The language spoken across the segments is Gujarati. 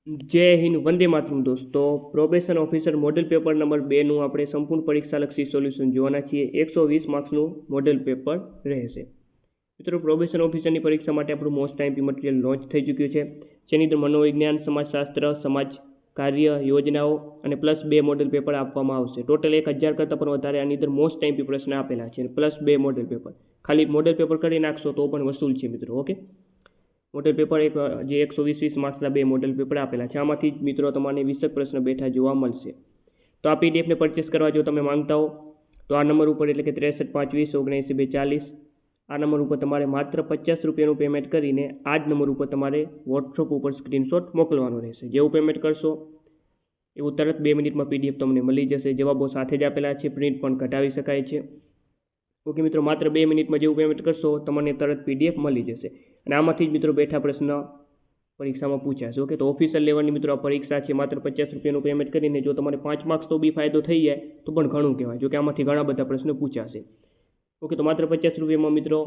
જય હિન્દ, વંદે માતરમ દોસ્તો. Probation officer model paper number 2નું આપણે સંપૂર્ણ પરીક્ષાલક્ષી સોલ્યુશન જોવાના છીએ. 120 માર્ક્સનું મોડેલ પેપર રહેશે. મિત્રો, પ્રોબેશન ઓફિસરની પરીક્ષા માટે આપણું મોસ્ટ ટાઈમપી મટીરિયલ લોન્ચ થઈ ચૂક્યું છે, જેની અંદર મનોવિજ્ઞાન, સમાજશાસ્ત્ર, સમાજ કાર્ય, યોજનાઓ અને +2 મોડેલ પેપર આપવામાં આવશે. ટોટલ 1000 કરતાં પણ વધારે આની અંદર મોસ્ટ ટાઈમપી પ્રશ્ન આપેલા છે, +2 મોડેલ પેપર. ખાલી મોડેલ પેપર કરી નાખશો તો પણ વસૂલ છે મિત્રો. ઓકે, મોડેલ પેપર જે 120 માર્ક્સના 2 મોડેલ પેપર આપેલા છે, આમાંથી જ મિત્રો તમને 20 પ્રશ્ન બેઠા જોવા મળશે. તો આ પીડીએફને પરચેસ કરવા જો તમે માંગતા હો તો આ નંબર ઉપર, એટલે કે 63 520 79 240, આ નંબર ઉપર તમારે માત્ર 50 રૂપિયાનું પેમેન્ટ કરીને આ જ નંબર ઉપર તમારે વોટ્સઅપ ઉપર સ્ક્રીનશોટ મોકલવાનો રહેશે. જેવું પેમેન્ટ કરશો એવું તરત 2 મિનિટમાં પીડીએફ તમને મળી જશે. જવાબો સાથે જ આપેલા છે, પ્રિન્ટ પણ કઢાવી શકાય છે. ઓકે મિત્રો, માત્ર 2 મિનિટમાં જેવું પેમેન્ટ કરશો તમને તરત પીડીએફ મળી જશે. અને આમાંથી જ મિત્રો બેઠા પ્રશ્ન પરીક્ષામાં પૂછાશે. ઓકે, તો ઓફિશિયલ લેવલની મિત્રો આ પરીક્ષા છે. માત્ર 50 રૂપિયાનું પેમેન્ટ કરીને જો તમારે 5 માર્ક્સ તો બી ફાયદો થઈ જાય તો પણ ઘણું કહેવાય, જો કે આમાંથી ઘણા બધા પ્રશ્નો પૂછાશે. ઓકે, તો માત્ર 50 રૂપિયામાં મિત્રો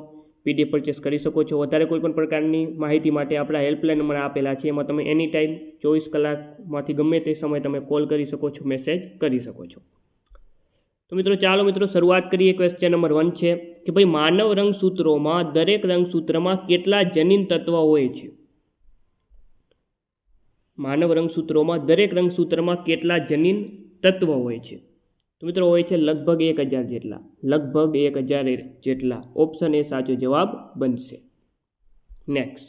પીડીએફ પરચેસ કરી શકો છો. વધારે કોઈ પણ પ્રકારની માહિતી માટે આપણા હેલ્પલાઇન નંબર આપેલા છે, એમાં તમે એની ટાઈમ 24 કલાકમાંથી ગમે તે સમય તમે કોલ કરી શકો છો, મેસેજ કરી શકો છો. તો મિત્રો ચાલો મિત્રો શરૂઆત કરીએ. ક્વેશ્ચન નંબર 1 છે કે ભાઈ, માનવ રંગસૂત્રોમાં દરેક રંગસૂત્રમાં કેટલા જનીન તત્વ હોય છે? માનવ રંગસૂત્રોમાં દરેક રંગસૂત્રમાં કેટલા જનીન તત્વ હોય છે? તો મિત્રો હોય છે લગભગ 1000 જેટલા. લગભગ 1000 જેટલા. ઓપ્શન એ સાચો જવાબ બનશે. નેક્સ્ટ,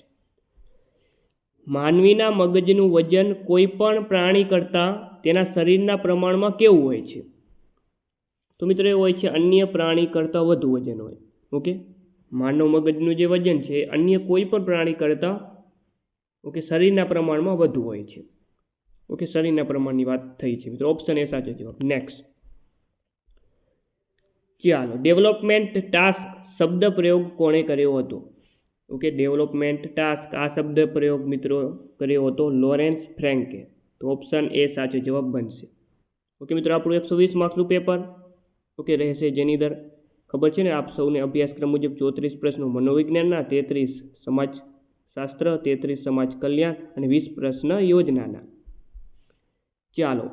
માનવીના મગજનું વજન કોઈ પણ પ્રાણી કરતાં તેના શરીરના પ્રમાણમાં કેવું હોય છે? તો મિત્રો એ હોય છે અન્ય પ્રાણી કરતાં વધુ વજન હોય. ઓકે, માનવ મગજનું જે વજન છે અન્ય કોઈ પણ પ્રાણી કરતાં શરીરના પ્રમાણમાં વધુ હોય છે. ઓકે, શરીરના પ્રમાણની વાત થઈ છે મિત્રો. ઓપ્શન એ સાચો જવાબ. નેક્સ્ટ, ચાલો, ડેવલપમેન્ટ ટાસ્ક શબ્દ પ્રયોગ કોણે કર્યો હતો? ઓકે, ડેવલપમેન્ટ ટાસ્ક આ શબ્દ પ્રયોગ મિત્રો કર્યો હતો લોરેન્સ ફ્રેન્કે. તો ઓપ્શન એ સાચો જવાબ બનશે. ઓકે મિત્રો, આપણું 120 માર્ક્સનું પેપર રહેશે, જેની અંદર ખબર છે ને આપ સૌને અભ્યાસક્રમ મુજબ 34 પ્રશ્નો મનોવિજ્ઞાનના, 33 સમાજશાસ્ત્ર, 33 સમાજ કલ્યાણ અને 20 પ્રશ્ન યોજનાના. ચાલો,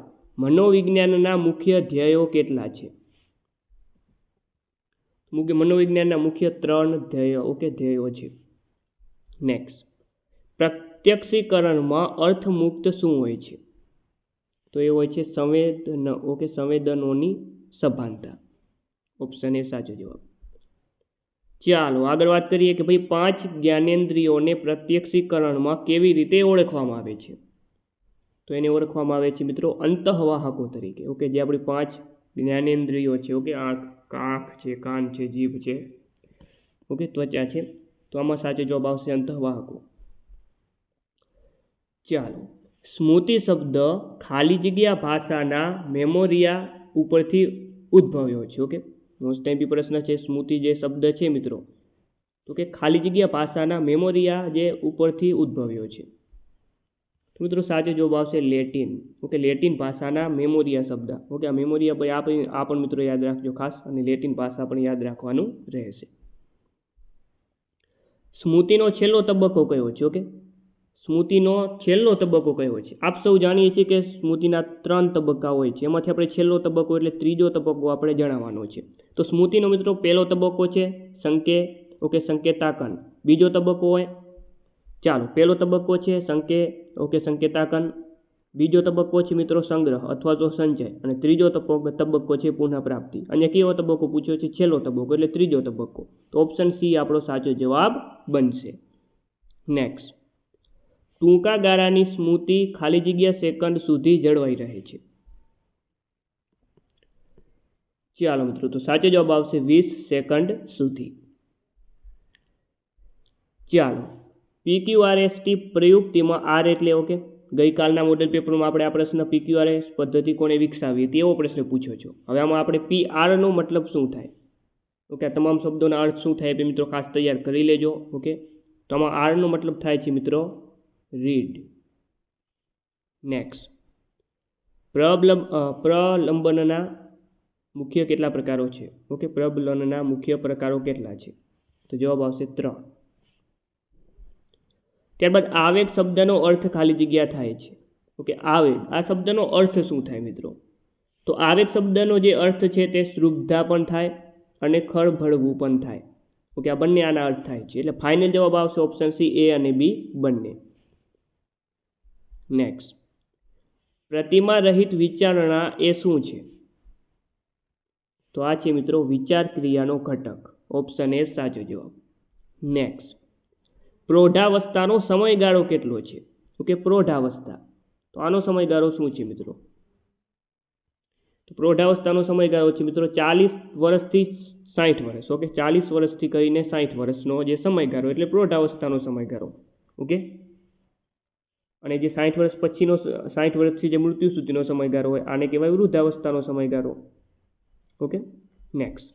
મનોવિજ્ઞાનના મુખ્ય ધ્યેયો કેટલા છે? મનોવિજ્ઞાનના મુખ્ય 3 ધ્યેયો છે. નેક્સ્ટ, પ્રત્યક્ષીકરણમાં અર્થમુક્ત શું હોય છે? તો એ હોય છે સંવેદનોની સભાનતા. ઓપ્શન એ સાચો જવાબ. ચાલો આગળ વાત કરીએ કે ભાઈ, 5 જ્ઞાનેન્દ્રિયોને પ્રત્યક્ષીકરણમાં કેવી રીતે ઓળખવામાં આવે છે? તો એને ઓળખવામાં આવે છે મિત્રો અંતઃવાહકો તરીકે. ઓકે, જે આપણી 5 જ્ઞાનેન્દ્રિયો છે. ઓકે, આંખ છે, કાન છે, જીભ છે, ઓકે, ત્વચા છે. તો આમાં સાચો જવાબ આવશે અંતઃવાહકો. ચાલો, સ્મૃતિ શબ્દ ખાલી જગ્યા ભાષાના મેમોરિયા ઉપરથી ઉદ્ભવ્યો છે. ઓકે, મોસ્ટ ટાઈમ પ્રશ્ન છે. સ્મૃતિ જે શબ્દ છે મિત્રો, તો કે ખાલી જગ્યા ભાષાના મેમોરિયા જે ઉપરથી ઉદ્ભવ્યો છે. તો મિત્રો સાચો જવાબ આવશે લેટિન. ઓકે, લેટિન ભાષાના મેમોરિયા શબ્દ. ઓકે, આ મેમોરિયા ભાઈ આ પણ મિત્રો યાદ રાખજો ખાસ, અને લેટિન ભાષા પણ યાદ રાખવાનું રહેશે. સ્મૃતિનો છેલ્લો તબક્કો કયો છે? ઓકે, સ્મૃતિનો છેલ્લો તબક્કો કયો છે? આપ સૌ જાણીએ છીએ કે સ્મૃતિના 3 તબક્કા હોય છે, એમાંથી આપણે છેલ્લો તબક્કો એટલે ત્રીજો તબક્કો આપણે જણાવવાનો છે. તો સ્મૃતિનો મિત્રો પહેલો તબક્કો છે સંકેતાકન. બીજો તબક્કો હોય, ચાલો, પહેલો તબક્કો છે સંકેતાકન, બીજો તબક્કો છે મિત્રો સંગ્રહ અથવા તો સંચય, અને ત્રીજો તબક્કો છે પુનઃપ્રાપ્તિ. અને કેવો તબક્કો પૂછ્યો છે? છેલ્લો તબક્કો એટલે ત્રીજો તબક્કો. તો ઓપ્શન સી આપણો સાચો જવાબ બનશે. નેક્સ્ટ, ટૂંકા ગાળાની સ્મૃતિ ખાલી જગ્યા સેકન્ડ સુધી જળવાઈ રહે છે. ચાલો મિત્રો, તો સાચો જવાબ આવશે 20 સેકન્ડ સુધી. ચાલો, PQRST પ્રયુક્તિમાં R એટલે ગઈકાલના મોડેલ પેપરમાં આપણે આ પ્રશ્ન PQRS પદ્ધતિ કોણે વિકસાવી તેવો પ્રશ્ન પૂછ્યો છે. હવે આમાં આપણે PR નો મતલબ શું થાય? ઓકે, આ તમામ શબ્દોના અર્થ શું થાય મિત્રો ખાસ તૈયાર કરી લેજો. ઓકે, તો આમાં R નો મતલબ થાય છે મિત્રો રીડ. નેક્સ્ટ, પ્રલંબનના મુખ્ય કેટલા પ્રકારો છે? ઓકે, પ્રબલનના મુખ્ય પ્રકારો કેટલા છે? તો જવાબ આવશે 3. ત્યારબાદ આવેગ શબ્દનો અર્થ ખાલી જગ્યા થાય છે. ઓકે, આવેગ, આ શબ્દનો અર્થ શું થાય મિત્રો? તો આવેગ શબ્દનો જે અર્થ છે તે શ્રુદ્ધા પણ થાય અને ખળભળવું પણ થાય. ઓકે, આ બંને આના અર્થ થાય છે. એટલે ફાઇનલ જવાબ આવશે ઓપ્શન સી, એ અને બી બંને. નેક્સ્ટ, પ્રતિમા રહિત વિચારણા એ શું છે? તો આ છે મિત્રો વિચાર ક્રિયાનો ઘટક. ઓપ્શન એ સાચો જવાબ. નેક્સ્ટ, પ્રૌઢાવસ્થાનો સમયગાળો કેટલો છે? ઓકે, પ્રૌઢાવસ્થા, તો આનો સમયગાળો શું છે મિત્રો? તો પ્રૌઢાવસ્થાનો સમયગાળો છે મિત્રો 40 વર્ષથી 60 વર્ષ. ઓકે, 40 વર્ષથી કરીને 60 વર્ષનો જે સમયગાળો એટલે પ્રૌઢાવસ્થાનો સમયગાળો. ઓકે, અને જે 60 વર્ષ પછીનો 60 વર્ષથી જે મૃત્યુ સુધીનો સમયગાળો હોય આને કહેવાય વૃદ્ધાવસ્થાનો સમયગાળો. ઓકે, નેક્સ્ટ,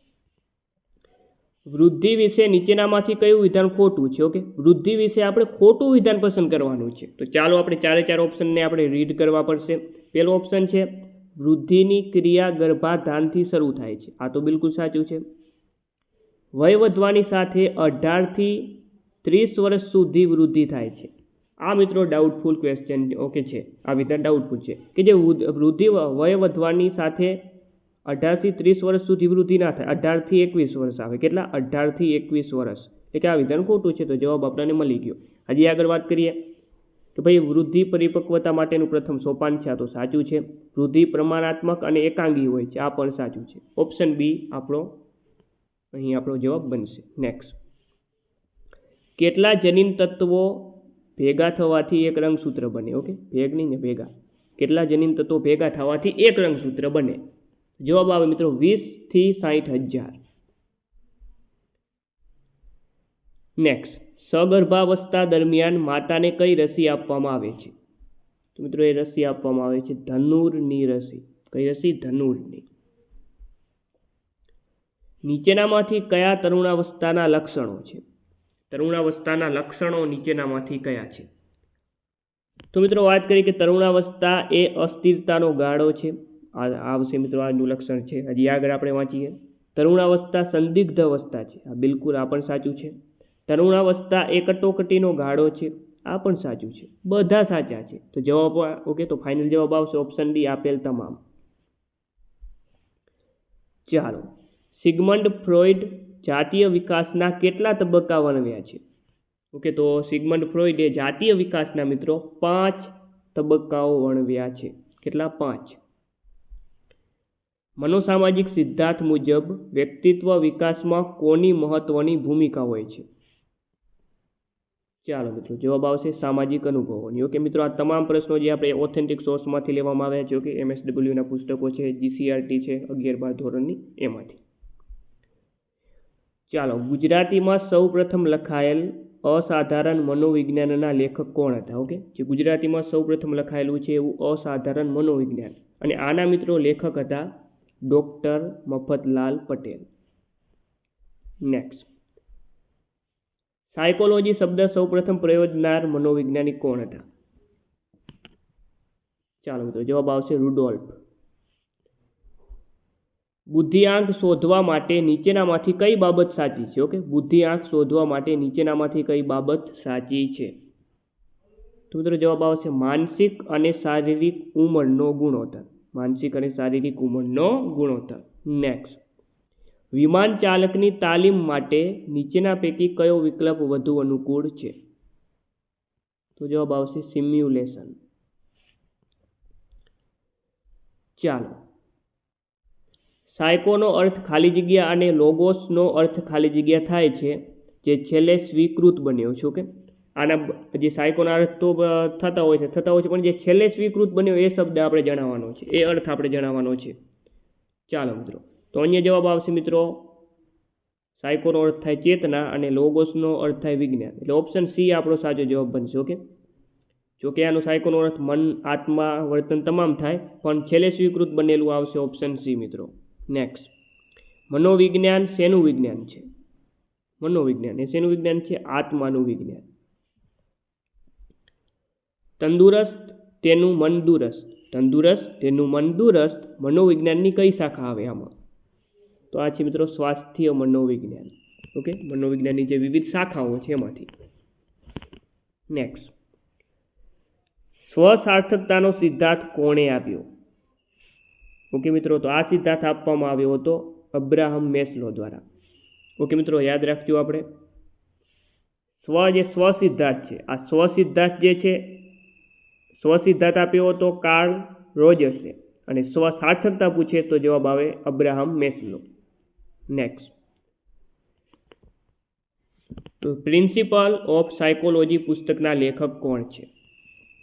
વૃદ્ધિ વિશે નીચેનામાંથી કયું વિધાન ખોટું છે? ઓકે, વૃદ્ધિ વિશે આપણે ખોટું વિધાન પસંદ કરવાનું છે. તો ચાલો આપણે ચારે ચાર ઓપ્શનને આપણે રીડ કરવા પડશે. પહેલો ઓપ્શન છે વૃદ્ધિની ક્રિયા ગર્ભાધાનથી શરૂ થાય છે. આ તો બિલકુલ સાચું છે. વય વધવાની સાથે 18 થી 30 વર્ષ સુધી વૃદ્ધિ થાય છે. આ મિત્રો ડાઉટફુલ ક્વેશ્ચન ઓકે છે. આ વિધાન ડાઉટફુલ છે કે જે વૃદ્ધિ વય વધવાની સાથે 18 થી 30 વર્ષ સુધી વૃદ્ધિ ના થાય, 18 થી 21 વર્ષ આવે. કેટલા? 18 થી 21 વર્ષ. એટલે આ વિધાન ખોટું છે. તો જવાબ આપણને મળી ગયો. હજી આગળ વાત કરીએ કે ભાઈ વૃદ્ધિ પરિપક્વતા માટેનું પ્રથમ સોપાન છે. આ તો સાચું છે. વૃદ્ધિ પ્રમાણાત્મક અને એકાંગી હોય છે. આ પણ સાચું છે. ઓપ્શન બી અહીં આપણો જવાબ બનશે. નેક્સ્ટ, કેટલા જનીન તત્વો ભેગા થવાથી એક રંગસૂત્ર બને? ઓકે, ભેગ નહીં ને ભેગા. કેટલા જનીન તત્વો ભેગા થવાથી એક રંગસૂત્ર બને? જવાબ આવે મિત્રો 20 થી 60,000. નેક્સ્ટ, સગર્ભાવસ્થા દરમિયાન માતાને કઈ રસી આપવામાં આવે છે? તો મિત્રો એ રસી આપવામાં આવે છે ધનુરની રસી. કઈ રસી? ધનુરની. નીચેનામાંથી કયા તરુણાવસ્થાના લક્ષણો છે? તરુણાવસ્થાના લક્ષણો નીચેનામાંથી કયા છે? તો મિત્રો વાત કરીએ કે તરુણાવસ્થા એ અસ્થિરતાનો ગાળો છે. આવશે મિત્રો આનું લક્ષણ છે. હજી આગળ આપણે વાંચીએ. તરુણાવસ્થા સંદિગ્ધ અવસ્થા છે. આ બિલકુલ આ પણ સાચું છે. તરુણાવસ્થા એ કટોકટીનો ગાળો છે. આ પણ સાચું છે. બધા સાચા છે. તો જવાબ ઓકે, તો ફાઇનલ જવાબ આવશે ઓપ્શન ડી, આપેલ તમામ. ચાલો, સિગમન્ડ ફ્રોઇડ જાતીય વિકાસના કેટલા તબક્કા વર્ણવ્યા છે? ઓકે, તો સિગમન્ડ ફ્રોઇડે જાતીય વિકાસના મિત્રો 5 તબક્કાઓ વર્ણવ્યા છે. કેટલા? 5. મનોસામાજિક સિદ્ધાંત મુજબ વ્યક્તિત્વ વિકાસમાં કોની મહત્વની ભૂમિકા હોય છે? ચાલો મિત્રો જવાબ આવશે સામાજિક અનુભવોની. ઓકે મિત્રો, આ તમામ પ્રશ્નો જે આપણે ઓથેન્ટિક સોર્સમાંથી લેવામાં આવ્યા છે. ઓકે, MSWના પુસ્તકો છે, GCRT છે 11-12 ધોરણની, એમાંથી. ચાલો, ગુજરાતીમાં સૌ પ્રથમ લખાયેલ અસાધારણ મનોવિજ્ઞાનના લેખક કોણ હતા? ઓકે, જે ગુજરાતીમાં સૌ પ્રથમ લખાયેલું છે એવું અસાધારણ મનોવિજ્ઞાન, અને આના મિત્રો લેખક હતા doctor Mafatlal Patel. Next, psychology શબ્દ સૌ પ્રથમ પ્રયોજનાર મનોવૈજ્ઞાનિક કોણ હતા? ચાલો મિત્રો જવાબ આવશે રુડોલ્ફ. બુદ્ધિઆંક શોધવા માટે નીચેનામાંથી કઈ બાબત સાચી છે? ઓકે, બુદ્ધિઆંક શોધવા માટે નીચેનામાંથી કઈ બાબત સાચી છે? તો મિત્રો જવાબ આવશે માનસિક અને શારીરિક ઉંમરનો ગુણોત્તર. માનસિક અને શારીરિક ઉંમરનો ગુણોત્તર. નેક્સ્ટ, વિમાન ચાલકની તાલીમ માટે નીચેના પૈકી કયો વિકલ્પ વધુ અનુકૂળ છે? તો જવાબ આવશે સિમ્યુલેશન. ચાલો, સાયકોનો અર્થ ખાલી જગ્યા અને લોગોસનો અર્થ ખાલી જગ્યા થાય છે, જે છેલ્લે સ્વીકૃત બન્યો છે. ઓકે, આના જે સાયકોના અર્થ તો થતા હોય છે પણ જે છેલ્લે સ્વીકૃત બન્યો એ શબ્દ આપણે જણાવવાનો છે, એ અર્થ આપણે જણાવવાનો છે. ચાલો મિત્રો, તો અન્ય જવાબ આવશે મિત્રો સાયકોનો અર્થ થાય ચેતના અને લોગોસનો અર્થ થાય વિજ્ઞાન. એટલે ઓપ્શન સી આપણો સાચો જવાબ બનશે. ઓકે, જોકે આનો સાયકોનો અર્થ મન, આત્મા, વર્તન તમામ થાય, પણ છેલ્લે સ્વીકૃત બનેલું આવશે ઓપ્શન સી મિત્રો. નેક્સ્ટ, મનોવિજ્ઞાન શેનું વિજ્ઞાન છે? મનોવિજ્ઞાન એ શેનું વિજ્ઞાન છે? આત્માનું વિજ્ઞાન. તંદુરસ્ત તેનું મન દુરસ્ત. તંદુરસ્ત તેનું મન દુરસ્ત મનોવિજ્ઞાનની કઈ શાખા આવે આમાં? તો આ છે મિત્રો સ્વાસ્થ્ય મનોવિજ્ઞાન. ઓકે, મનોવિજ્ઞાનની જે વિવિધ શાખાઓ છે એમાંથી. નેક્સ્ટ, સ્વસાર્થકતાનો સિદ્ધાંત કોણે આપ્યો? ઓકે મિત્રો, તો આ સિદ્ધાંત આપવામાં આવ્યો હતો અબ્રાહમ મેસ્લો દ્વારા. ઓકે મિત્રો, યાદ રાખજો આપણે સ્વસિદ્ધાંત છે, આ સ્વસિદ્ધાંત જે છે સ્વસિદ્ધાંત આપ્યો હતો કાર્લ રોજર્સે, અને સ્વસાર્થકતા પૂછે તો જવાબ આવે અબ્રાહમ મેસ્લો. નેક્સ્ટ, તો પ્રિન્સિપલ ઓફ સાયકોલોજી પુસ્તકના લેખક કોણ છે?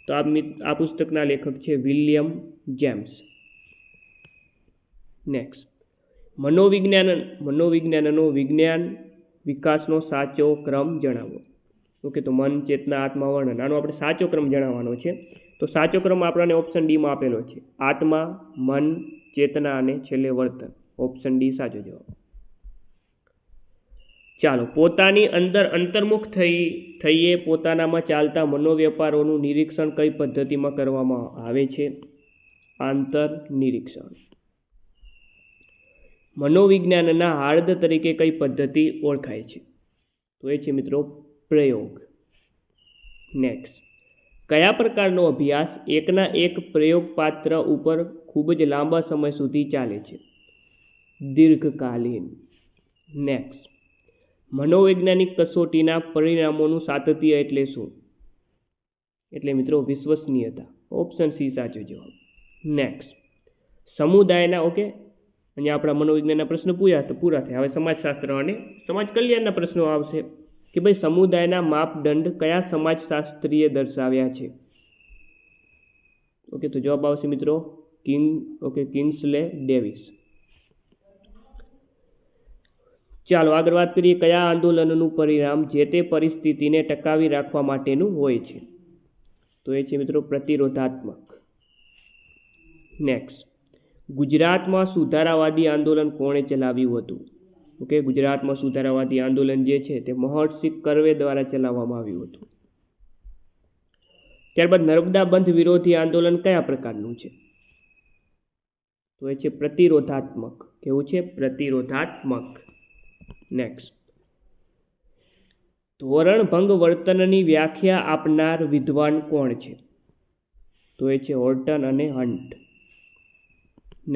તો આ પુસ્તકના લેખક છે વિલિયમ જેમ્સ. નેક્સ્ટ, મનોવિજ્ઞાનનો વિજ્ઞાન વિકાસનો સાચો ક્રમ જણાવો. ઓકે, તો મન, ચેતના, આત્મા, વર્ણન, આનો આપણે સાચો ક્રમ જણાવવાનો છે. તો સાચો ક્રમ આપણને ઓપ્શન ડીમાં આપેલો છે, આત્મા, મન, ચેતના અને છેલ્લે વર્તન. ઓપ્શન ડી સાચો જવાબ. ચાલો, પોતાની અંદર અંતર્મુખ થઈએ પોતાનામાં ચાલતા મનોવ્યાપારોનું નિરીક્ષણ કઈ પદ્ધતિમાં કરવામાં આવે છે? આંતર નિરીક્ષણ. મનોવિજ્ઞાનના હાર્દ તરીકે કઈ પદ્ધતિ ઓળખાય છે? તો એ છે મિત્રો પ્રયોગ. નેક્સ્ટ, કયા પ્રકારનો અભ્યાસ એકના એક પ્રયોગપાત્ર ઉપર ખૂબ જ લાંબા સમય સુધી ચાલે છે? દીર્ઘકાલીન. નેક્સ્ટ, મનોવૈજ્ઞાનિક કસોટીના પરિણામોનું સાતત્ય એટલે શું? એટલે મિત્રો વિશ્વસનીયતા. ઓપ્શન સી સાચો જવાબ. નેક્સ્ટ, સમુદાયના અહીંયા આપણા મનોવિજ્ઞાનના પ્રશ્નો પૂરા થયા. હવે સમાજશાસ્ત્ર અને સમાજ કલ્યાણના પ્રશ્નો આવશે કે ભાઈ સમુદાયના માપદંડ કયા સમાજશાસ્ત્રીએ દર્શાવ્યા છે? ઓકે, તો જવાબ આવશે મિત્રો કિંગ્સલે ડેવિસ. ચાલો આગળ વાત કરીએ, કયા આંદોલનનું પરિણામ જે તે પરિસ્થિતિને ટકાવી રાખવા માટેનું હોય છે? તો એ છે મિત્રો પ્રતિરોધાત્મક. નેક્સ્ટ, ગુજરાતમાં સુધારાવાદી આંદોલન કોણે ચલાવ્યું હતું? ઓકે, ગુજરાતમાં સુધારાવાદી આંદોલન જે છે તે મહર્ષિ કર્વે દ્વારા ચલાવવામાં આવ્યું હતું. ત્યારબાદ નર્મદા બંધ વિરોધી આંદોલન કયા પ્રકારનું છે? તો એ છે પ્રતિરોધાત્મક. કેવું છે? પ્રતિરોધાત્મક. નેક્સ્ટ, ધોરણભંગ વર્તનની વ્યાખ્યા આપનાર વિદ્વાન કોણ છે? તો એ છે હોર્ટન અને હન્ટ.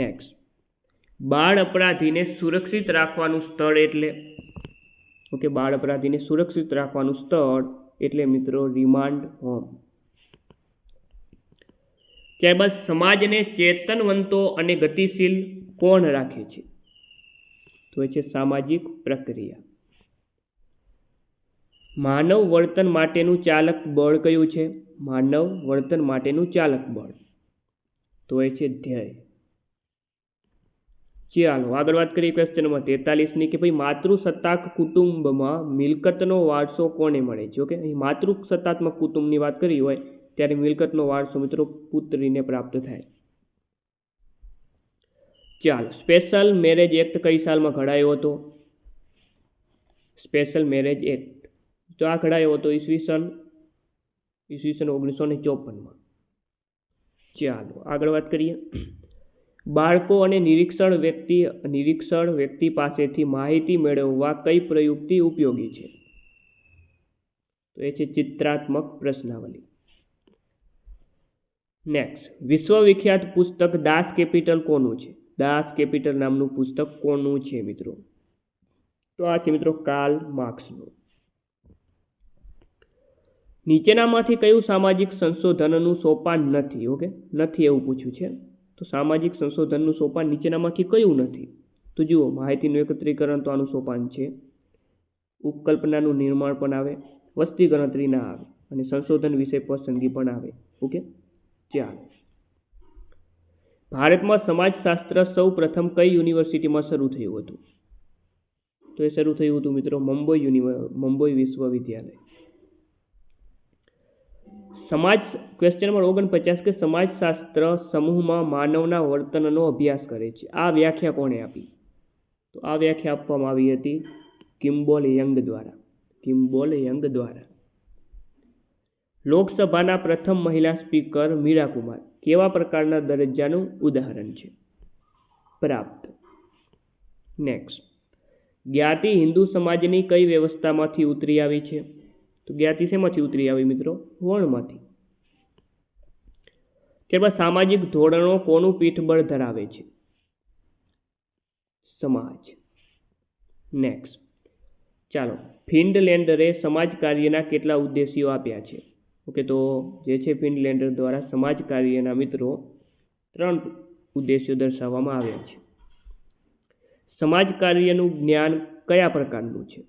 નેક્સ્ટ, બાળ અપરાધીને સુરક્ષિત રાખવાનું સ્થળ એટલે? ઓકે, બાળ અપરાધીને સુરક્ષિત રાખવાનું સ્થળ એટલે મિત્રો રિમાન્ડ હોમ. ત્યારબાદ સમાજને ચેતનવંતો અને ગતિશીલ કોણ રાખે છે? તો એ છે સામાજિક પ્રક્રિયા. માનવ વર્તન માટેનું ચાલક બળ કયું છે? માનવ વર્તન માટેનું ચાલક બળ તો એ છે ધ્યેય. ચાલો આગળ વાત કરીએ ક્વેશ્ચન નંબર 43ની કે ભાઈ માતૃસત્તાક કુટુંબમાં મિલકતનો વારસો કોને મળે છે? ઓકે, અહીં માતૃસત્તાત્મક કુટુંબની વાત કરી હોય ત્યારે મિલકતનો વારસો મિત્રો પુત્રીને પ્રાપ્ત થાય. ચાલો, સ્પેશિયલ મેરેજ એક્ટ કઈ સાલમાં ઘડાયો હતો? સ્પેશિયલ મેરેજ એક્ટ તો આ ઘડાયો હતો ઈસવીસન 1954માં. ચાલો આગળ વાત કરીએ, બાળકો અને નિરીક્ષણ વ્યક્તિ પાસેથી માહિતી મેળવવા કઈ પ્રયુક્તિ ઉપયોગી છે? તો એ છે ચિત્રાત્મક પ્રશ્નાવલી. નેક્સ્ટ, વિશ્વવિખ્યાત પુસ્તક દાસ કેપિટલ કોનું છે? દાસ કેપિટલ નામનું પુસ્તક કોનું છે મિત્રો? તો આ છે મિત્રો કાર્લ માર્ક્સનું. નીચેનામાંથી કયું સામાજિક સંશોધનનું સોપાન નથી? ઓકે, નથી એવું પૂછ્યું છે. તો સામાજિક સંશોધનનું સોપાન નીચેનામાંથી કયું નથી? તો જુઓ, માહિતીનું એકત્રીકરણ તો આનું સોપાન છે, ઉપકલ્પનાનું નિર્માણ પણ આવે, વસ્તી ગણતરી ના આવે, અને સંશોધન વિષય પસંદગી પણ આવે. ઓકે, ચાલો, ભારતમાં સમાજશાસ્ત્ર સૌ પ્રથમ કઈ યુનિવર્સિટીમાં શરૂ થયું હતું? તો એ શરૂ થયું હતું મિત્રો મુંબઈ વિશ્વવિદ્યાલય. ક્વેશ્ચન નંબર 49 કે સમાજશાસ્ત્ર સમૂહમાં માનવના વર્તનનો અભ્યાસ કરે છે. આ વ્યાખ્યા કોણે આપી? તો આ વ્યાખ્યા આપવામાં આવી હતી કિમ્બોલ યંગ દ્વારા. લોકસભાના પ્રથમ મહિલા સ્પીકર મીરા કુમાર કેવા પ્રકારના દરજ્જાનું ઉદાહરણ છે? પ્રાપ્ત. નેક્સ્ટ, જ્ઞાતિ હિન્દુ સમાજની કઈ વ્યવસ્થામાંથી ઉતરી આવી છે? તો જ્ઞાતિ શેમાંથી ઉતરી આવી મિત્રો? વર્ણમાંથી. ત્યારબાદ સામાજિક ધોરણો કોનું પીઠબળ ધરાવે છે? સમાજ. નેક્સ્ટ ચાલો, ફિનલેન્ડરે સમાજ કાર્યના કેટલા ઉદ્દેશ્યો આપ્યા છે? ઓકે, તો જે છે ફિનલેન્ડર દ્વારા સમાજ કાર્યના મિત્રો 3 ઉદ્દેશ્યો દર્શાવવામાં આવ્યા છે. સમાજ કાર્યનું જ્ઞાન કયા પ્રકારનું છે?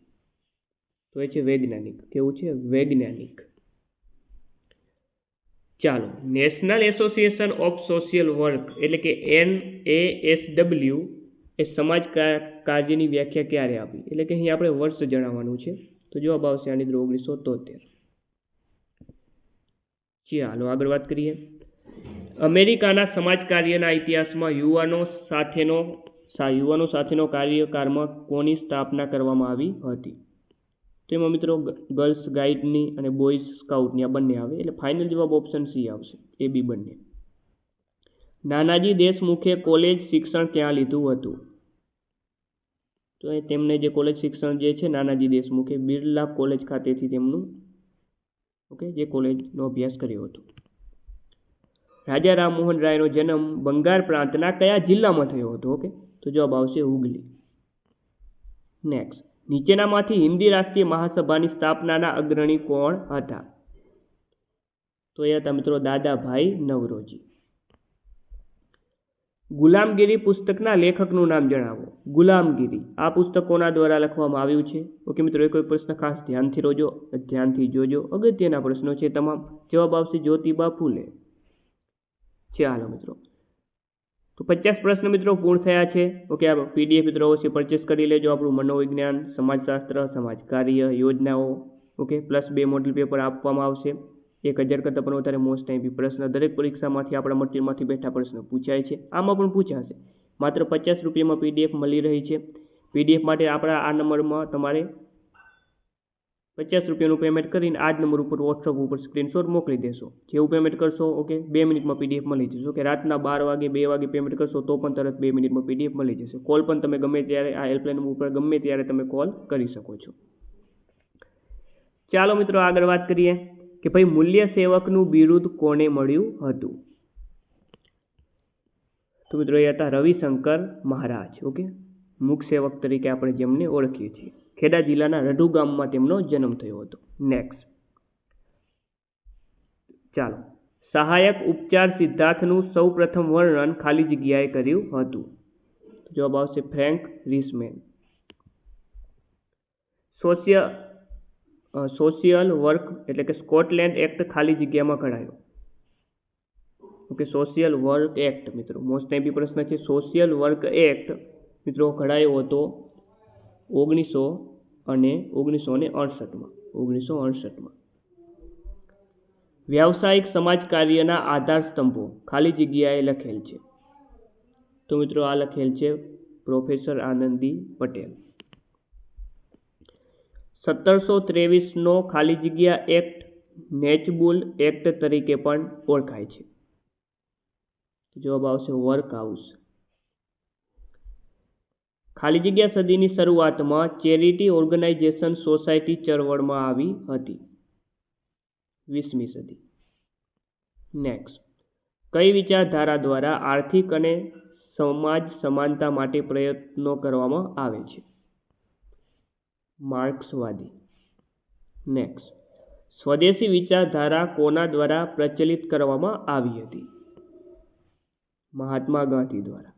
તો એ છે વૈજ્ઞાનિક. કેવું છે? વૈજ્ઞાનિક. ચાલો, national association of social work એટલે કે NASW એ સમાજ કાર્યની વ્યાખ્યા ક્યારે આપી? એટલે કે અહીં આપણે વર્ષ જણાવવાનું છે. તો જવાબ આવશે આની અંદર 1973. ચાલો આગળ વાત કરીએ. અમેરિકાના સમાજ કાર્યના ઇતિહાસમાં યુવાનો સાથેનો કાર્યકાળમાં કોની સ્થાપના કરવામાં આવી હતી? તો એમાં મિત્રો ગર્લ્સ ગાઈડની અને બોયઝ સ્કાઉટની આ બંને આવે, એટલે ફાઇનલ જવાબ ઓપ્શન સી આવશે, એ બી બંને. નાનાજી દેશમુખે કોલેજ શિક્ષણ ક્યાં લીધું હતું? તો એ તેમને જે કોલેજ શિક્ષણ જે છે નાનાજી દેશમુખે બિરલા કોલેજ ખાતેથી તેમનું જે કોલેજનો અભ્યાસ કર્યો હતો. રાજા રામમોહન રાયનો જન્મ બંગાળ પ્રાંતના કયા જિલ્લામાં થયો હતો? ઓકે, તો જવાબ આવશે હુગલી. નેક્સ્ટ, નીચેનામાંથી હિન્દી રાષ્ટ્રીય મહાસભાની સ્થાપનાના અગ્રણી કોણ હતા? તો એ હતા મિત્રો દાદાભાઈ નવરોજી. ગુલામગીરી પુસ્તકના લેખકનું નામ જણાવો. ગુલામગીરી આ પુસ્તક કોના દ્વારા લખવામાં આવ્યું છે? ઓકે મિત્રો, એ કોઈ પ્રશ્ન ખાસ ધ્યાનથી જોજો, અગત્યના પ્રશ્નો છે તમામ. જવાબ આવશે જ્યોતિબા ફૂલે. ચાલો મિત્રો, તો 50 પ્રશ્ન મિત્રો પૂર્ણ થયા છે. ઓકે, આ PDF મિત્રો અવશ્ય પરચેસ કરી લેજો. આપણું મનોવિજ્ઞાન, સમાજશાસ્ત્ર, સમાજ કાર્ય, યોજનાઓ, ઓકે, +2 મોડલ પેપર આપવામાં આવશે. 1000 કરતાં પણ વધારે મોસ્ટ ટાઈમ પ્રશ્ન દરેક પરીક્ષામાંથી આપણા મટીરિયલમાંથી બેઠા પ્રશ્ન પૂછાય છે. આમાં પણ પૂછાશે. માત્ર 50 રૂપિયામાં PDF મળી રહી છે. PDF માટે આપણા આ નંબરમાં તમારે 50 રૂપિયાનું પેમેન્ટ કરીને આ જ નંબર ઉપર WhatsApp ઉપર સ્ક્રીનશોટ મોકલી દેશો. જેવું પેમેન્ટ કરશો, ઓકે, 2 મિનિટમાં PDF મળી જશે. ઓકે, રાતના 12 વાગે 2 વાગે પેમેન્ટ કરશો તો પણ તરત 2 મિનિટમાં PDF મળી જશે. કોલ પણ તમે ગમે ત્યારે આ હેલ્પલાઇન નંબર ઉપર ગમે ત્યારે તમે કોલ કરી શકો છો. ચાલો મિત્રો આગળ વાત કરીએ કે ભાઈ મૂલ્ય સેવકનું બિરુદ કોને મળ્યું હતું? તો મિત્રો એ હતા રવિશંકર મહારાજ. ઓકે, મુખ સેવક તરીકે આપણે જેમને ઓળખીએ છીએ. ખેડા જિલ્લાના રઢુ ગામમાં તેમનો જન્મ થયો હતો. નેક્સ્ટ ચાલો, સહાયક ઉપચાર સિદ્ધાંતનું સૌ પ્રથમ વર્ણન ખાલી જગ્યાએ કર્યું હતું? જવાબ આવશે ફ્રેન્ક રિસમેન. સોશિયલ વર્ક એટલે કે સ્કોટલેન્ડ એક્ટ ખાલી જગ્યામાં ઘડાયો. ઓકે, સોશિયલ વર્ક એક્ટ મિત્રો મોસ્ટ ટાઈમ પ્રશ્ન છે. સોશિયલ વર્ક એક્ટ મિત્રો ઘડાયો હતો 1968માં. વ્યાવસાયિક સમાજ કાર્યના આધાર સ્તંભો ખાલી જગ્યાએ લખેલ છે. તો મિત્રો આ લખેલ છે પ્રોફેસર આનંદી પટેલ. 1723નો ખાલી જગ્યા એક્ટ નેચબુલ એક્ટ તરીકે પણ ઓળખાય છે. જવાબ આવશે વર્કહાઉસ. ખાલી જગ્યા સદીની શરૂઆતમાં ચેરિટી ઓર્ગેનાઇઝેશન સોસાયટી ચળવળમાં આવી હતી. 20મી સદી. નેક્સ્ટ, કઈ વિચારધારા દ્વારા આર્થિક અને સમાજ સમાનતા માટે પ્રયત્નો કરવામાં આવે છે? માર્ક્સવાદી. નેક્સ્ટ, સ્વદેશી વિચારધારા કોના દ્વારા પ્રચલિત કરવામાં આવી હતી? મહાત્મા ગાંધી દ્વારા.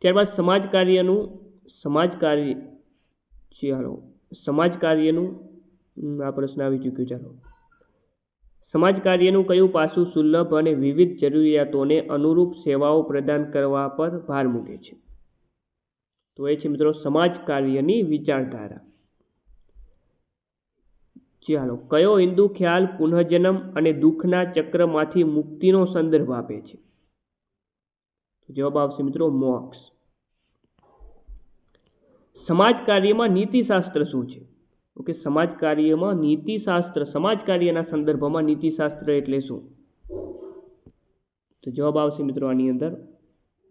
ત્યારબાદ સમાજ કાર્યનું આ પ્રશ્ન આવી ચૂક્યો. ચાલો, સમાજ કાર્યનું કયું પાસું સુલભ અને વિવિધ જરૂરિયાતોને અનુરૂપ સેવાઓ પ્રદાન કરવા પર ભાર મૂકે છે? તો એ છે મિત્રો સમાજ કાર્યની વિચારધારા. ચાલો, કયો હિન્દુ ખ્યાલ પુનઃજન્મ અને દુઃખના ચક્રમાંથી મુક્તિનો સંદર્ભ આપે છે? જવાબ આવશે મિત્રો મોક્ષ. સમાજ કાર્યમાં નીતિશાસ્ત્ર શું છે? ઓકે, સમાજ કાર્યમાં નીતિશાસ્ત્ર, સમાજ કાર્યના સંદર્ભમાં નીતિશાસ્ત્ર એટલે શું? તો જવાબ આવશે મિત્રો આની અંદર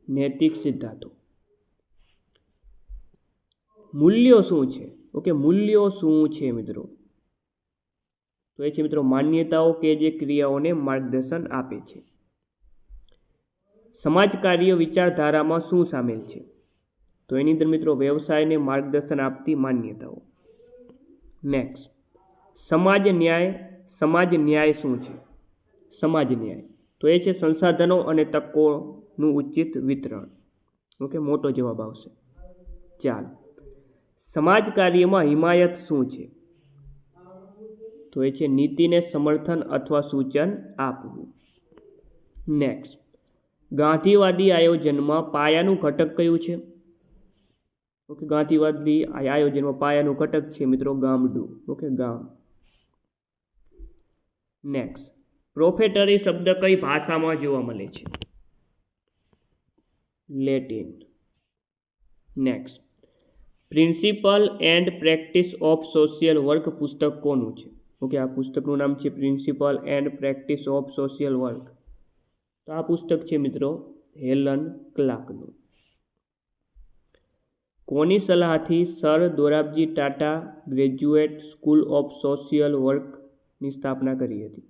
નૈતિક સિદ્ધાંતો. મૂલ્યો શું છે? ઓકે, મૂલ્યો શું છે મિત્રો? તો એ છે મિત્રો માન્યતાઓ કે જે ક્રિયાઓને માર્ગદર્શન આપે છે. સમાજકાર્ય વિચારધારામાં શું સામેલ છે? તો એની અંદર મિત્રો વ્યવસાયને માર્ગદર્શન આપતી માન્યતાઓ. નેક્સ્ટ, સમાજ ન્યાય શું છે? સમાજ ન્યાય તો એ છે સંસાધનો અને તકોનું ઉચિત વિતરણ. ઓકે, મોટો જવાબ આવશે. ચાલો, સમાજ કાર્યમાં હિમાયત શું છે? તો એ છે નીતિને સમર્થન અથવા સૂચન આપવું. નેક્સ્ટ, ગાંધીવાદી આયોજનમાં પાયાનું ઘટક કયું છે? ઓકે, ગાંધીવાદી આયોજનમાં પાયાનું ઘટક છે મિત્રો ગામડું. ઓકે, ગામ. નેક્સ્ટ, પ્રોફેટરી શબ્દ કઈ ભાષામાં જોવા મળે છે? Latin. Next, principle and practice of social work પુસ્તક કોનું છે? ઓકે, આ પુસ્તકનું નામ છે principle and practice of social work. તો આ પુસ્તક છે મિત્રો હેલન ક્લાર્કનું. કોની સલાહથી sir Dorabji Tata graduate school of social વર્કની સ્થાપના કરી હતી?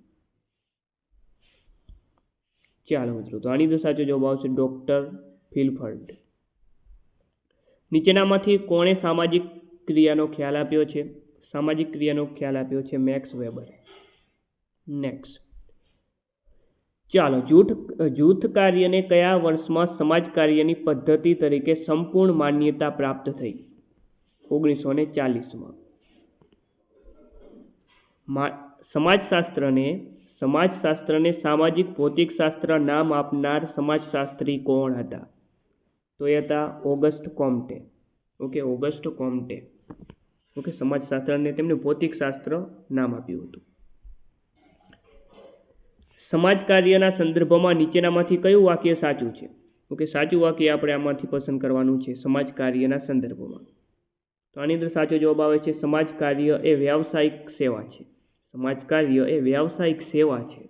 ચાલો મિત્રો, તો આની અંદર સાચો જવાબ આવશે ડોક્ટર ફિલફર્ડ. નીચેનામાંથી કોણે સામાજિક ક્રિયાનો ખ્યાલ આપ્યો છે? સામાજિક ક્રિયાનો ખ્યાલ આપ્યો છે મેક્સ વેબરે. નેક્સ્ટ, ચાલો, જૂથ કાર્યને કયા વર્ષમાં સમાજ કાર્યની પદ્ધતિ તરીકે સંપૂર્ણ માન્યતા પ્રાપ્ત થઈ? 1940માં. સમાજશાસ્ત્રને સામાજિક ભૌતિકશાસ્ત્ર નામ આપનાર સમાજશાસ્ત્રી કોણ હતા? તો એ હતા August Comte. Okay, August Comte. Okay, સમાજશાસ્ત્રને તેમને ભૌતિકશાસ્ત્ર નામ આપ્યું હતું. સમાજ કાર્યના સંદર્ભમાં નીચેનામાંથી કયું વાક્ય સાચું છે? ઓકે, સાચું વાક્ય આપણે આમાંથી પસંદ કરવાનું છે સમાજ કાર્યના સંદર્ભમાં. તો આની અંદર સાચો જવાબ આવે છે સમાજ કાર્ય એ વ્યાવસાયિક સેવા છે. સમાજ કાર્ય એ વ્યાવસાયિક સેવા છે.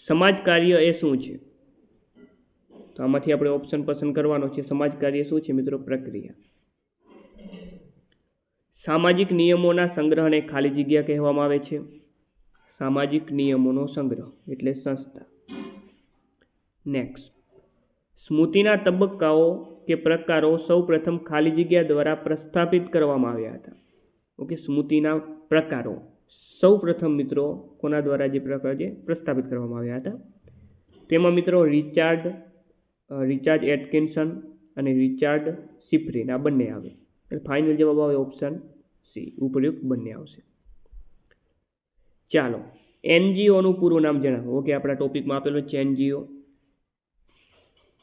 સમાજ કાર્ય એ શું છે? તો આમાંથી આપણે ઓપ્શન પસંદ કરવાનો છે. સમાજ કાર્ય શું છે મિત્રો? પ્રક્રિયા. સામાજિક નિયમોના સંગ્રહને ખાલી જગ્યા કહેવામાં આવે છે. સામાજિક નિયમોનો સંગ્રહ એટલે સંસ્થા. નેક્સ્ટ, સ્મૃતિના તબક્કાઓ કે પ્રકારો સૌ પ્રથમ ખાલી જગ્યા દ્વારા પ્રસ્થાપિત કરવામાં આવ્યા હતા. ઓકે, સ્મૃતિના પ્રકારો સૌ પ્રથમ મિત્રો કોના દ્વારા જે પ્રકાર છે પ્રસ્થાપિત કરવામાં આવ્યા હતા? તેમાં મિત્રો રિચાર્ડ એટકિન્સન અને રિચાર્ડ શિફ્રિન આ બંને આવે. ફાઇનલ જવાબ આવે ઓપ્શન સી, ઉપયુક્ત બંને આવશે. ચાલો, એનજીઓનું પૂરું નામ જણાવો. ઓકે, આપણા ટોપિકમાં આપેલું છે એનજીઓ.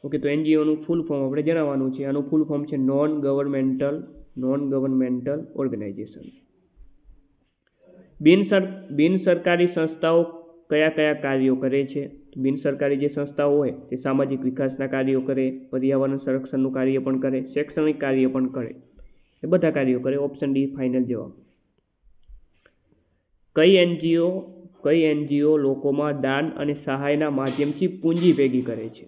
ઓકે, તો એનજીઓનું ફૂલ ફોર્મ આપણે જણાવવાનું છે. આનું ફૂલ ફોર્મ છે નોન ગવર્મેન્ટલ ઓર્ગેનાઇઝેશન. બિનસરકારી સંસ્થાઓ કયા કયા કાર્યો કરે છે? બિનસરકારી જે સંસ્થાઓ હોય તે સામાજિક વિકાસના કાર્યો કરે, પર્યાવરણ સંરક્ષણનું કાર્ય પણ કરે, શૈક્ષણિક કાર્ય પણ કરે. એ બધા કાર્યો કરે. ઓપ્શન ડી ફાઇનલ જવાબ. કઈ એનજીઓ લોકોમાં દાન અને સહાયના માધ્યમથી પૂંજી ભેગી કરે છે?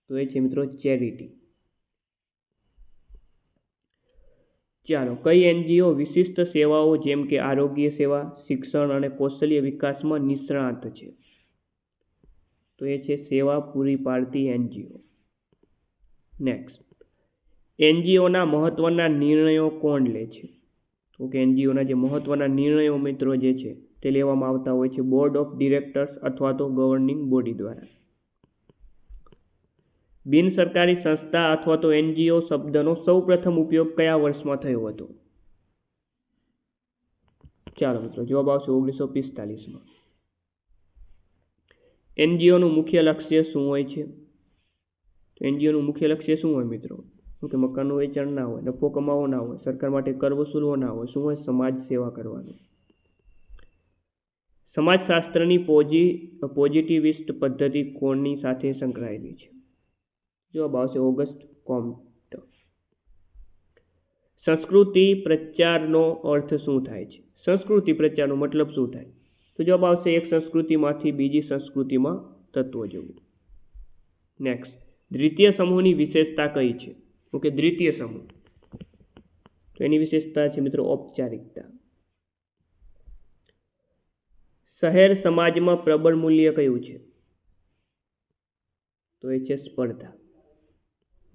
તો એ છે મિત્રો ચેરિટી. ચાલો, કઈ એનજીઓ વિશિષ્ટ સેવાઓ જેમ કે આરોગ્ય સેવા, શિક્ષણ અને કૌશલ્ય વિકાસમાં નિષ્ણાત છે? તો એ છે સેવા પૂરી પાડતી એનજીઓ. નેક્સ્ટ, એનજીઓના મહત્વના નિર્ણયો કોણ લે છે? તો કે એનજીઓના જે મહત્વના નિર્ણયો મિત્રો જે છે તે લેવામાં આવતા હોય છે બોર્ડ ઓફ ડિરેક્ટર્સ અથવા તો ગવર્નિંગ બોડી દ્વારા. બિનસરકારી સંસ્થા અથવા તો એનજીઓ શબ્દનો સૌ પ્રથમ ઉપયોગ કયા વર્ષમાં થયો હતો? ચાલો મિત્રો, જવાબ આવશે 1945માં. એનજીઓનું મુખ્ય લક્ષ્ય શું હોય છે? તો એનજીઓનું મુખ્ય લક્ષ્ય શું હોય મિત્રો? કે મકાનનું વેચાણ ના હોય, નફો કમાવો ના હોય, સરકાર માટે કર વસૂલવો ના હોય. શું હોય? સમાજ સેવા કરવાનું. સમાજશાસ્ત્રની પોઝિટિવિસ્ટ પદ્ધતિ કોની સાથે સંકળાયેલી છે? જવાબ આવશે ઓગસ્ટ કોમ્ટ. સંસ્કૃતિ પ્રચારનો અર્થ શું થાય છે? સંસ્કૃતિ પ્રચારનો મતલબ શું થાય? તો જવાબ આવશે એક સંસ્કૃતિમાંથી બીજી સંસ્કૃતિમાં તત્વો જવું. નેક્સ્ટ, દ્વિતીય સમૂહની વિશેષતા કઈ છે? ઓકે, દ્વિતીય સમૂહ તો એની વિશેષતા છે મિત્રો ઔપચારિકતા. શહેર સમાજમાં પ્રબળ મૂલ્ય કયું છે? તો એ છે સ્પર્ધા.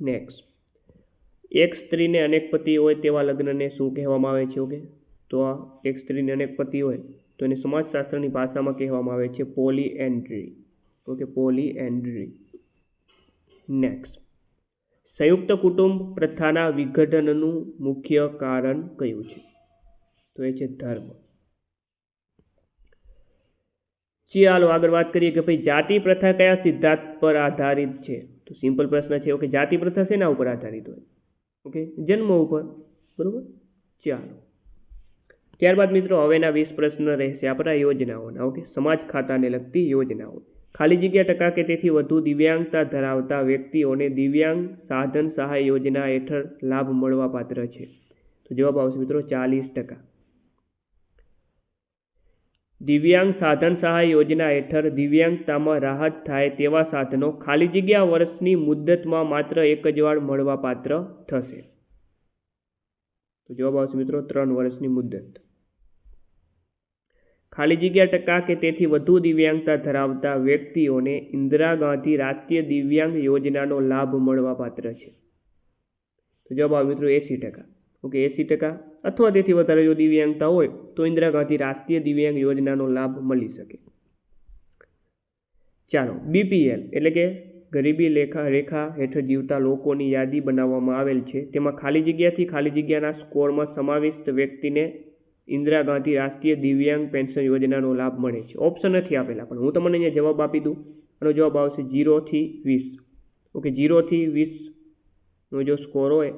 નેક્સ્ટ, એક સ્ત્રીને અનેક પતિ હોય તેવા લગ્નને શું કહેવામાં આવે છે? ઓકે, તો આ એક સ્ત્રીને અનેક પતિ હોય તો એને સમાજશાસ્ત્રની ભાષામાં કહેવામાં આવે છે પોલીએન્ડ્રી. ઓકે, પોલીએન્ડ્રી. નેક્સ્ટ, સંયુક્ત કુટુંબ પ્રથાના વિઘટનનું મુખ્ય કારણ કયું છે? તો એ છે ધર્મ. ચાલો આગળ વાત કરીએ કે ભાઈ જાતિ પ્રથા કયા સિદ્ધાંત પર આધારિત છે? તો સિમ્પલ પ્રશ્ન છે. ઓકે, જાતિ પ્રથા શેના ઉપર આધારિત હોય? ઓકે, જન્મ ઉપર. બરોબર. ચાલો, ત્યારબાદ મિત્રો હવેના 20 પ્રશ્ન રહેશે આપણા યોજનાઓના. ઓકે, સમાજ ખાતાને લગતી યોજનાઓ. ખાલી જગ્યા ટકા કે તેથી વધુ દિવ્યાંગતા ધરાવતા વ્યક્તિઓને દિવ્યાંગ સાધન સહાય યોજના હેઠળ લાભ મળવા પાત્ર છે? તો જવાબ આવશે મિત્રો 40%. દિવ્યાંગ સાધન સહાય યોજના હેઠળ દિવ્યાંગતામાં રાહત થાય તેવા સાધનો ખાલી જગ્યા વર્ષની મુદ્દતમાં માત્ર એક જ વાર મળવા પાત્ર થશે? તો જવાબ આવશે મિત્રો 3 વર્ષની મુદ્દત. ખાલી જગ્યા ટકા કે તેથી વધુ દિવ્યાંગતા ધરાવતા વ્યક્તિઓને ઇન્દિરા ગાંધી રાષ્ટ્રીય દિવ્યાંગ યોજનાનો લાભ મળવા પાત્ર છે? તો જવાબ આવે મિત્રો 80%. ઓકે, 80% અથવા તેથી વધારે જો દિવ્યાંગતા હોય તો ઇન્દિરા ગાંધી રાષ્ટ્રીય દિવ્યાંગ યોજનાનો લાભ મળી શકે. ચાલો, બીપીએલ એટલે કે ગરીબી રેખા હેઠળ જીવતા લોકોની યાદી બનાવવામાં આવેલ છે. તેમાં ખાલી જગ્યાથી ખાલી જગ્યાના સ્કોરમાં સમાવિષ્ટ વ્યક્તિને ઇન્દિરા ગાંધી રાષ્ટ્રીય દિવ્યાંગ પેન્શન યોજનાનો લાભ મળે છે. ઓપ્શન નથી આપેલા, પણ હું તમને અહીંયા જવાબ આપી દઉં. આનો જવાબ આવશે 0 થી 20. ઓકે, 0 થી 20નો જો સ્કોર હોય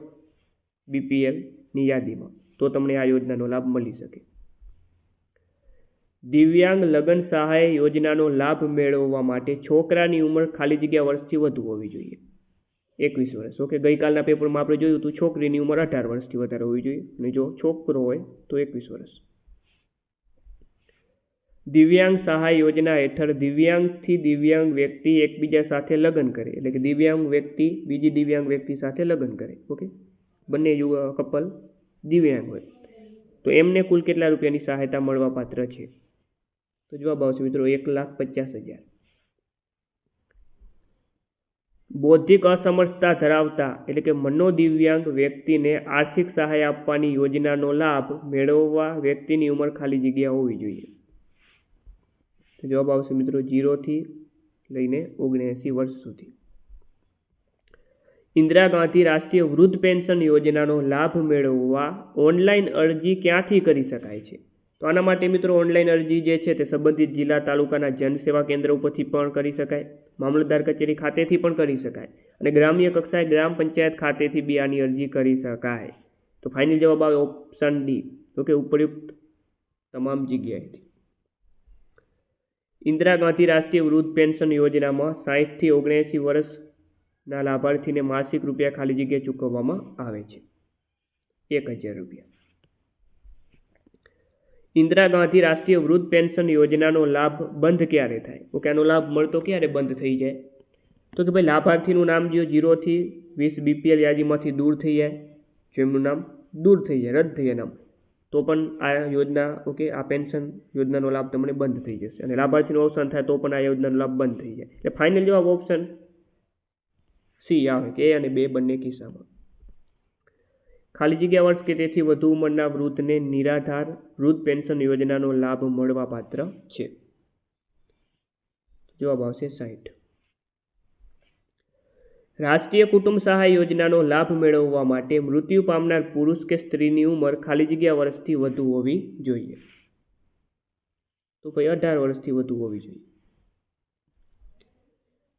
બીપીએલની યાદીમાં તો તમને આ યોજનાનો લાભ મળી શકે. દિવ્યાંગ લગ્ન સહાય યોજનાનો લાભ મેળવવા માટે છોકરાની ઉંમર ખાલી જગ્યા વર્ષથી વધુ હોવી જોઈએ, 21 વર્ષ. ઓકે, ગઈકાલના પેપરમાં આપણે જોયું હતું છોકરીની ઉંમર 18 વર્ષથી વધારે હોવી જોઈએ અને જો છોકરો હોય તો 21 વર્ષ. દિવ્યાંગ સહાય યોજના હેઠળ દિવ્યાંગથી દિવ્યાંગ વ્યક્તિ એકબીજા સાથે લગ્ન કરે, એટલે કે દિવ્યાંગ વ્યક્તિ બીજી દિવ્યાંગ વ્યક્તિ સાથે લગ્ન કરે. ઓકે, બંને કપલ દિવ્યાંગ હોય તો એમને કુલ કેટલા રૂપિયાની સહાયતા મળવા પાત્ર છે? તો જવાબ આવશે મિત્રો 1,50,000. બૌદ્ધિક અસમર્થતા ધરાવતા એટલે કે મનોદિવ્યાંગ વ્યક્તિને આર્થિક સહાય આપવાની યોજનાનો લાભ મેળવવા વ્યક્તિની ઉંમર ખાલી જગ્યા હોવી જોઈએ? તો જવાબ આવશે મિત્રો 0 થી લઈને 79 વર્ષ સુધી. ઇન્દિરા ગાંધી રાષ્ટ્રીય વૃદ્ધ પેન્શન યોજનાનો લાભ મેળવવા ઓનલાઈન અરજી ક્યાંથી કરી શકાય છે? તો આના માટે મિત્રો ઓનલાઈન અરજી જે છે તે સંબંધિત જિલ્લા તાલુકાના જનસેવા કેન્દ્ર ઉપરથી પણ કરી શકાય, મામલતદાર કચેરી ખાતેથી પણ કરી શકાય અને ગ્રામ્ય કક્ષાએ ગ્રામ પંચાયત ખાતેથી બી આની અરજી કરી શકાય. તો ફાઇનલ જવાબ આવે ઓપ્શન ડી. ઓકે, ઉપયુક્ત તમામ જગ્યાએથી. ઇન્દિરા ગાંધી રાષ્ટ્રીય વૃદ્ધ પેન્શન યોજનામાં 60 થી 79 વર્ષના લાભાર્થીને માસિક રૂપિયા ખાલી જગ્યા ચૂકવવામાં આવે છે, 1,000 રૂપિયા. ઇન્દિરા ગાંધી રાષ્ટ્રીય વૃદ્ધ પેન્શન યોજનાનો લાભ બંધ ક્યારે થાય? ઓકે, આનો લાભ મળતો ક્યારે બંધ થઈ જાય? તો કે ભાઈ લાભાર્થીનું નામ જો 0 થી 20 બીપીએલ યાદીમાંથી દૂર થઈ જાય, જો એમનું નામ દૂર થઈ જાય, રદ થઈ જાય નામ, તો પણ આ યોજના ઓકે આ પેન્શન યોજનાનો લાભ તમને બંધ થઈ જશે અને લાભાર્થીનું અવસાન થાય તો પણ આ યોજનાનો લાભ બંધ થઈ જાય. એટલે ફાઇનલ જવાબ ઓપ્શન સી આવે કે A અને B બંને કિસ્સામાં. ખાલી જગ્યા વર્ષ કે તેથી વધુ ઉંમરના વૃદ્ધને નિરાધાર વૃદ્ધ પેન્શન યોજનાનો લાભ મળવા પાત્ર છે? જવાબ આવશે 60. રાષ્ટ્રીય કુટુંબ સહાય યોજનાનો લાભ મેળવવા માટે મૃત્યુ પામનાર પુરુષ કે સ્ત્રીની ઉંમર ખાલી જગ્યા વર્ષથી વધુ હોવી જોઈએ? તો ભાઈ 18 વર્ષથી વધુ હોવી જોઈએ.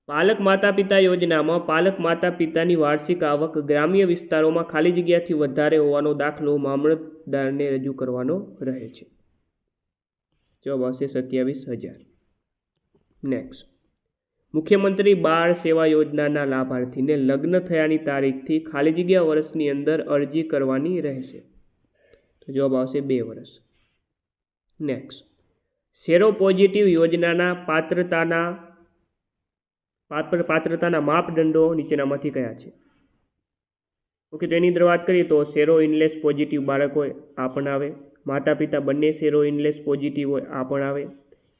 પાલક માતા પિતા યોજનામાં પાલક માતા પિતાની વાર્ષિક આવક ગ્રામ્ય વિસ્તારોમાં ખાલી જગ્યાથી વધારે હોવાનો દાખલો મામલતદારને રજૂ કરવાનો રહે છે? જવાબ આવશે 27,000. નેક્સ્ટ, મુખ્યમંત્રી બાળ સેવા યોજનાના લાભાર્થીને લગ્ન થયાની તારીખથી ખાલી જગ્યા વર્ષની અંદર અરજી કરવાની રહેશે? તો જવાબ આવશે 2 વર્ષ. નેક્સ્ટ, સેરો પોઝિટિવ યોજનાના પાત્રતાના માપદંડો નીચેનામાંથી કયા છે? ઓકે, તો એની અંદર વાત કરીએ તો સેરો ઇનલેસ પોઝિટિવ બાળક હોય આ પણ આવે, માતા પિતા બંને સેરો ઇનલેસ પોઝિટિવ હોય આ પણ આવે,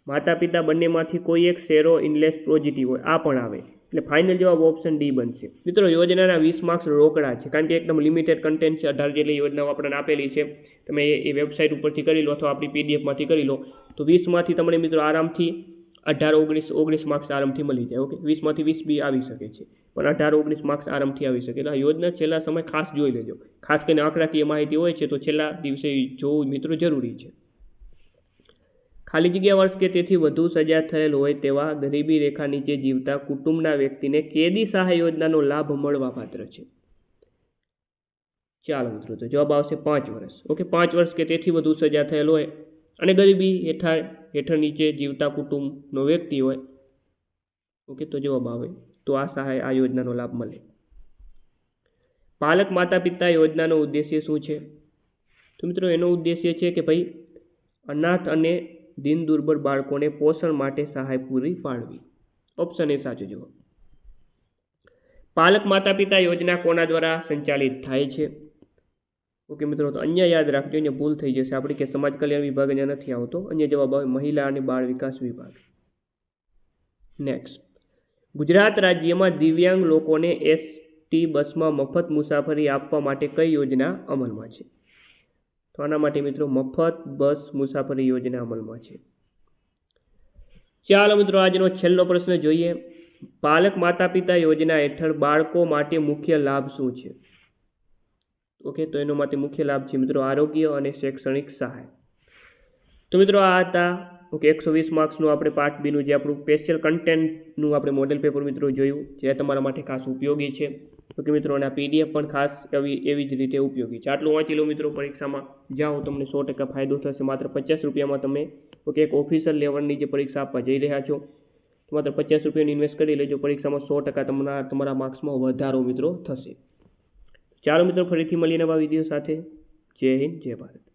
માતા પિતા બંનેમાંથી કોઈ એક સેરો ઇનલેસ પોઝિટિવ હોય, આ પણ આવે. એટલે ફાઇનલ જવાબ ઓપ્શન ડી બનશે. મિત્રો યોજનાના 20 માર્ક્સ રોકડા છે, કારણ કે એકદમ લિમિટેડ કન્ટેન્ટ છે. 18 જેટલી યોજનાઓ આપણને આપેલી છે. તમે એ વેબસાઇટ ઉપરથી કરી લો અથવા આપણી પીડીએફમાંથી કરી લો તો 20માંથી તમને મિત્રો આરામથી 18, 19 માર્ક્સ આરામથી મળી જાય. ઓકે, 20માંથી 20 બી આવી શકે છે, પણ 18, 19 માર્ક્સ આરામથી આવી શકે. એટલે આ યોજના છેલ્લા સમય ખાસ જોઈ લેજો. ખાસ કરીને આંકડાકીય માહિતી હોય છે તો છેલ્લા દિવસે જોવું મિત્રો જરૂરી છે. ખાલી જગ્યા વર્ષ કે તેથી વધુ સજા થયેલ હોય તેવા ગરીબી રેખા નીચે જીવતા કુટુંબના વ્યક્તિને કેદી સહાય યોજનાનો લાભ મળવાપાત્ર છે. ચાલો મિત્રો, તો જવાબ આવશે 5 વર્ષ. ઓકે, 5 વર્ષ કે તેથી વધુ સજા થયેલ હોય અને ગરીબી હેઠળ નીચે જીવતા કુટુંબનો વ્યક્તિ હોય, ઓકે, તો જવાબ આવે તો આ સહાય, આ યોજનાનો લાભ મળે. પાલક માતા પિતા યોજનાનો ઉદ્દેશ્ય શું છે? તો મિત્રો એનો ઉદ્દેશ્ય છે કે ભાઈ અનાથ અને દિન દુર્બળ બાળકોને પોષણ માટે સહાય પૂરી પાડવી. ઓપ્શન એ સાચો જવાબ. પાલક માતા પિતા યોજના કોના દ્વારા સંચાલિત થાય છે? ઓકે મિત્રો, તો અહીંયા યાદ રાખજો, અહીંયા ભૂલ થઈ જશે આપણી કે સમાજ કલ્યાણ વિભાગ અહીંયા નથી આવતો. અહીંયા જવાબ આવે મહિલા અને બાળ વિકાસ વિભાગ. નેક્સ્ટ, ગુજરાત રાજ્યમાં દિવ્યાંગ લોકોને એસટી બસમાં મફત મુસાફરી આપવા માટે કઈ યોજના અમલમાં છે? તો આના માટે મિત્રો મફત બસ મુસાફરી યોજના અમલમાં છે. ચાલો મિત્રો, આજનો છેલ્લો પ્રશ્ન જોઈએ. પાલક માતા પિતા યોજના હેઠળ બાળકો માટે મુખ્ય લાભ શું છે? ઓકે, તો એનો માટે મુખ્ય લાભ છે મિત્રો આરોગ્ય અને શૈક્ષણિક સહાય. તો મિત્રો આ હતા 120 માર્ક્સનું આપણે પાર્ટ બીનું જે આપણું સ્પેશિયલ કન્ટેન્ટનું આપણે મોડેલ પેપર મિત્રો જોયું, જે તમારા માટે ખાસ ઉપયોગી છે. ઓકે મિત્રો, અને આ પીડીએફ પણ ખાસ એવી જ રીતે ઉપયોગી છે. આટલું વાંચી લો મિત્રો, પરીક્ષામાં જાઓ તમને 100% ફાયદો થશે. માત્ર 50 રૂપિયામાં તમે એક ઓફિસર લેવલની જે પરીક્ષા આપવા જઈ રહ્યા છો તો માત્ર 50 રૂપિયાની ઇન્વેસ્ટ કરી લેજો. પરીક્ષામાં 100% તમારા માર્ક્સમાં વધારો મિત્રો થશે. ચાલો મિત્રો, ફરીથી મળીએ નવા વિડીયો સાથે. જય હિન્દ, જય ભારત.